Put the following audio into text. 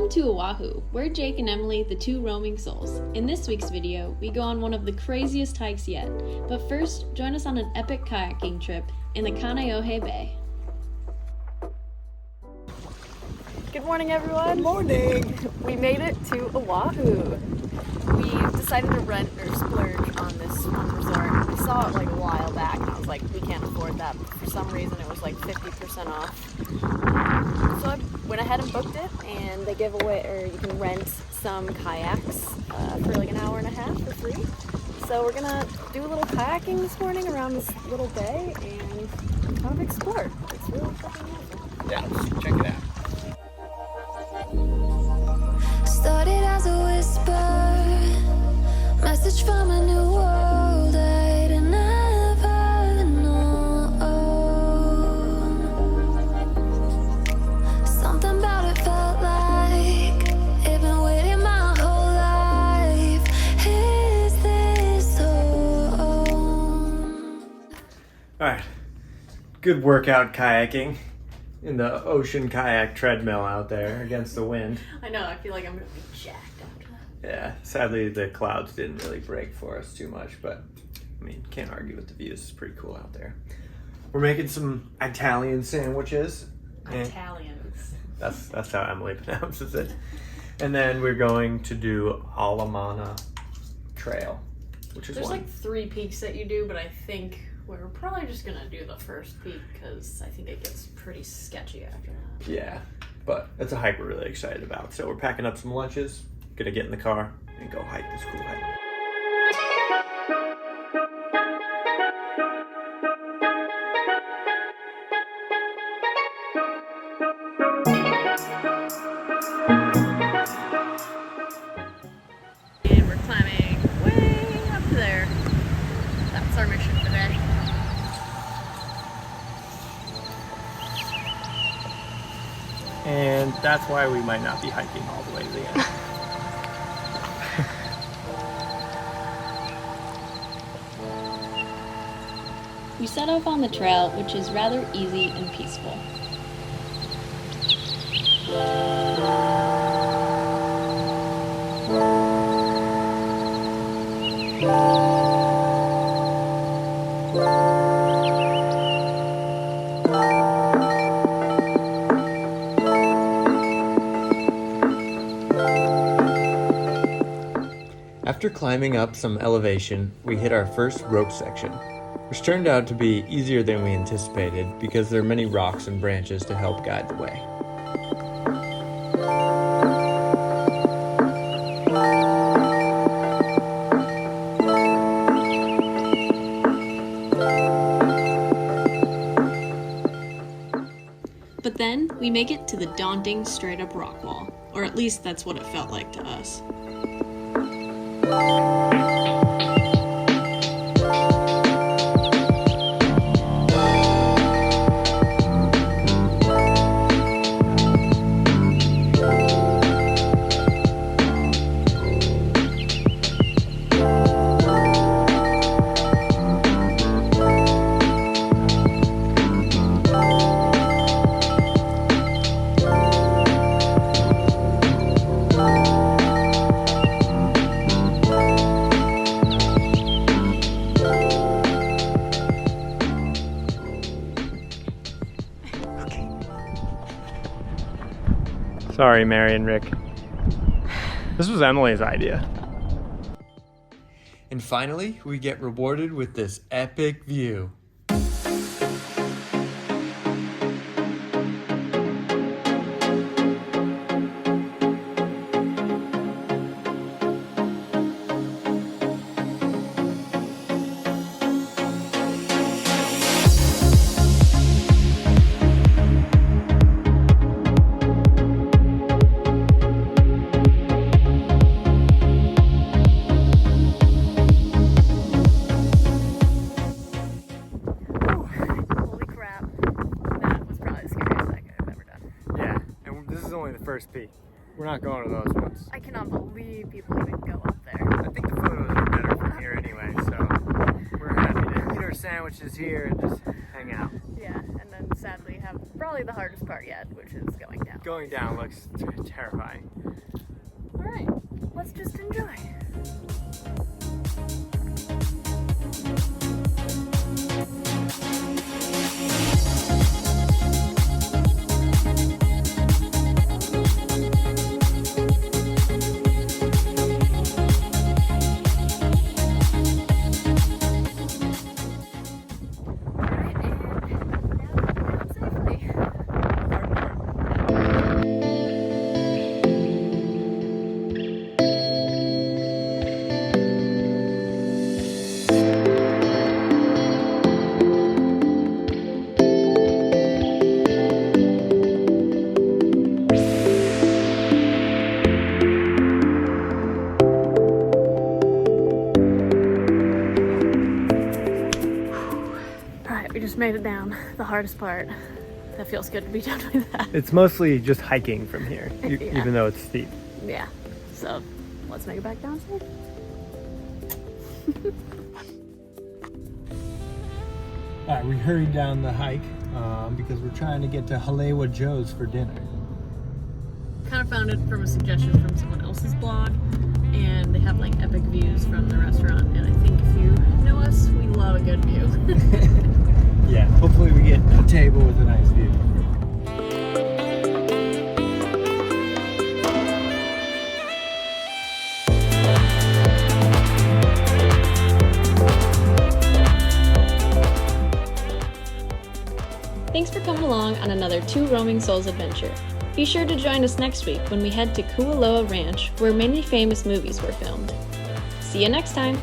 Welcome to Oahu. We're Jake and Emily, the two roaming souls. In this week's video, we go on one of the craziest hikes yet. But first, join us on an epic kayaking trip in the Kaneohe Bay. Good morning, everyone. Good morning. We made it to Oahu. We decided to rent or splurge on this resort. We saw it like a while back and I was like, we can't afford that. But for some reason it was like 50% off. So I went ahead and booked it, and they give away, or you can rent some kayaks for like an hour and a half for free. So we're gonna do a little kayaking this morning around this little bay and kind of explore. It's really fucking awesome. Yeah, let's check it out. Started as a whisper, message from a new world I'd never known. Something about it felt like it'd been waiting my whole life. Is this home? Alright, good workout kayaking in the ocean kayak treadmill out there against the wind. I know, I feel like I'm gonna be jacked after that. Yeah, sadly the clouds didn't really break for us too much, but I mean, can't argue with the views. It's pretty cool out there. We're making some Italian sandwiches. Italians. That's how Emily pronounces it. And then we're going to do Olomana Trail, which is There's one. like 3 peaks that you do, but I think we're probably just gonna do the first peak because I think it gets pretty sketchy after that. Yeah, but it's a hike we're really excited about. So we're packing up some lunches, gonna get in the car and go hike this cool hike. And we're climbing way up there. That's our mission today. And that's why we might not be hiking all the way to the end. We set off on the trail, which is rather easy and peaceful. After climbing up some elevation, we hit our first rope section, which turned out to be easier than we anticipated because there are many rocks and branches to help guide the way. But then, we make it to the daunting straight-up rock wall. Or at least that's what it felt like to us. Sorry, Mary and Rick. This was Emily's idea. And finally, we get rewarded with this epic view. First peak. We're not going to those ones. I cannot believe people even go up there. I think the photos are better from here anyway, so we're happy to eat our sandwiches here and just hang out. Yeah, and then sadly have probably the hardest part yet, which is going down. Going down looks terrifying. let's just enjoy. We just made it down the hardest part. That feels good to be done with that. It's mostly just hiking from here, Yeah. even though it's steep. Yeah, so let's make it back down safe. All right, we hurried down the hike because we're trying to get to Halewa Joe's for dinner. Kind of found it from a suggestion from someone else's blog, and they have like epic views from the restaurant, and I think if you know us, we love a good view. Yeah, hopefully we get a table with a nice view. Thanks for coming along on another Two Roaming Souls adventure. Be sure to join us next week when we head to Kualoa Ranch, where many famous movies were filmed. See you next time!